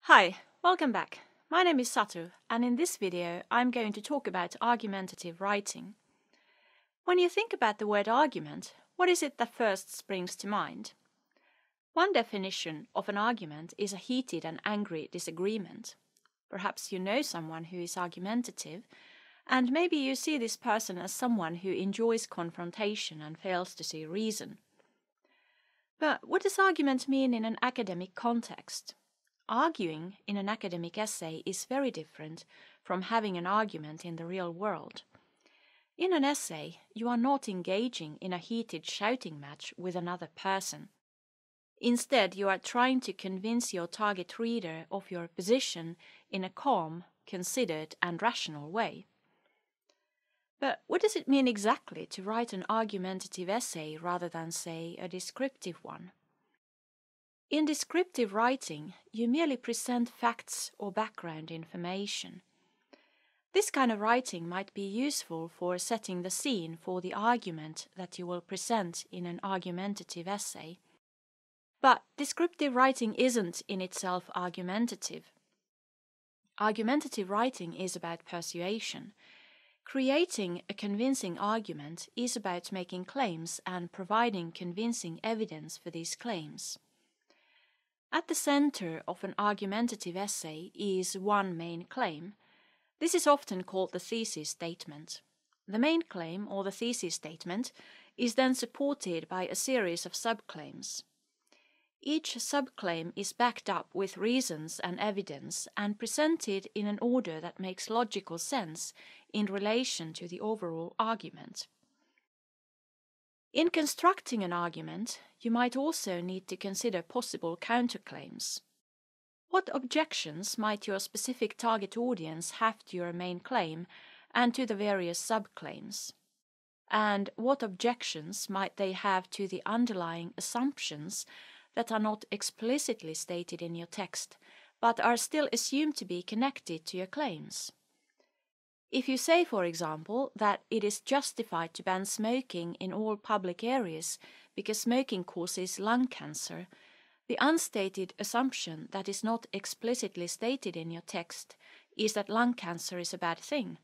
Hi, welcome back. My name is Satu, and in this video I'm going to talk about argumentative writing. When you think about the word argument, what is it that first springs to mind? One definition of an argument is a heated and angry disagreement. Perhaps you know someone who is argumentative, and maybe you see this person as someone who enjoys confrontation and fails to see reason. But what does argument mean in an academic context? Arguing in an academic essay is very different from having an argument in the real world. In an essay, you are not engaging in a heated shouting match with another person. Instead, you are trying to convince your target reader of your position in a calm, considered, and rational way. But what does it mean exactly to write an argumentative essay rather than, say, a descriptive one? In descriptive writing, you merely present facts or background information. This kind of writing might be useful for setting the scene for the argument that you will present in an argumentative essay. But descriptive writing isn't in itself argumentative. Argumentative writing is about persuasion. Creating a convincing argument is about making claims and providing convincing evidence for these claims. At the center of an argumentative essay is one main claim. This is often called the thesis statement. The main claim, or the thesis statement, is then supported by a series of subclaims. Each subclaim is backed up with reasons and evidence and presented in an order that makes logical sense in relation to the overall argument. In constructing an argument, you might also need to consider possible counterclaims. What objections might your specific target audience have to your main claim and to the various subclaims? And what objections might they have to the underlying assumptions that are not explicitly stated in your text, but are still assumed to be connected to your claims? If you say, for example, that it is justified to ban smoking in all public areas because smoking causes lung cancer, the unstated assumption that is not explicitly stated in your text is that lung cancer is a bad thing.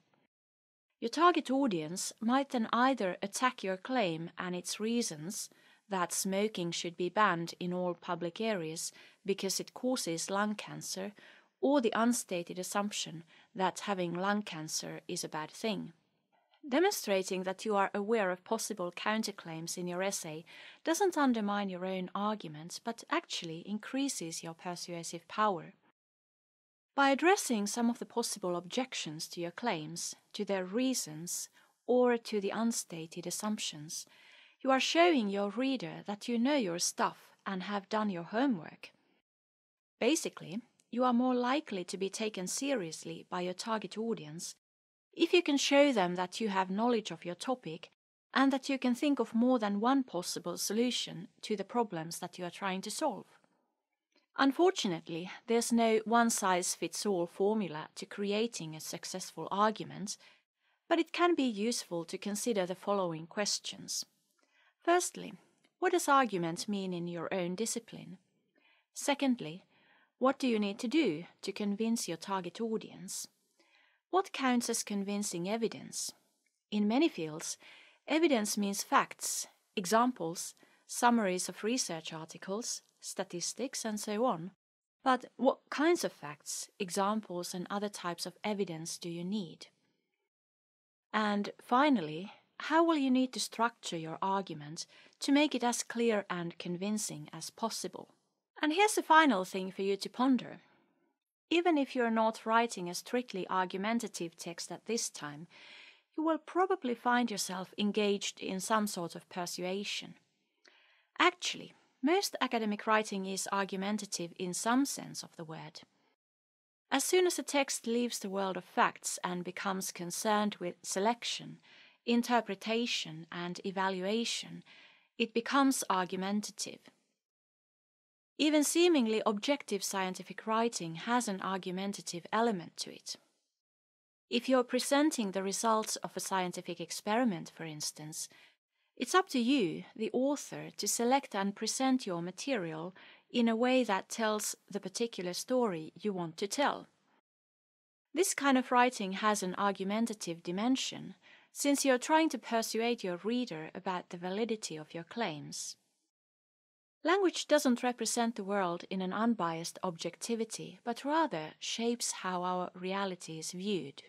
Your target audience might then either attack your claim and its reasons, that smoking should be banned in all public areas because it causes lung cancer, or the unstated assumption that having lung cancer is a bad thing. Demonstrating that you are aware of possible counterclaims in your essay doesn't undermine your own arguments, but actually increases your persuasive power. By addressing some of the possible objections to your claims, to their reasons, or to the unstated assumptions, you are showing your reader that you know your stuff and have done your homework. Basically, you are more likely to be taken seriously by your target audience if you can show them that you have knowledge of your topic and that you can think of more than one possible solution to the problems that you are trying to solve. Unfortunately, there's no one-size-fits-all formula to creating a successful argument, but it can be useful to consider the following questions. Firstly, what does argument mean in your own discipline? Secondly, what do you need to do to convince your target audience? What counts as convincing evidence? In many fields, evidence means facts, examples, summaries of research articles, statistics, and so on. But what kinds of facts, examples, and other types of evidence do you need? And finally, how will you need to structure your argument to make it as clear and convincing as possible? And here's the final thing for you to ponder. Even if you're not writing a strictly argumentative text at this time, you will probably find yourself engaged in some sort of persuasion. Actually, most academic writing is argumentative in some sense of the word. As soon as a text leaves the world of facts and becomes concerned with selection, interpretation, and evaluation, it becomes argumentative. Even seemingly objective scientific writing has an argumentative element to it. If you're presenting the results of a scientific experiment, for instance, it's up to you, the author, to select and present your material in a way that tells the particular story you want to tell. This kind of writing has an argumentative dimension, since you're trying to persuade your reader about the validity of your claims. Language doesn't represent the world in an unbiased objectivity, but rather shapes how our reality is viewed.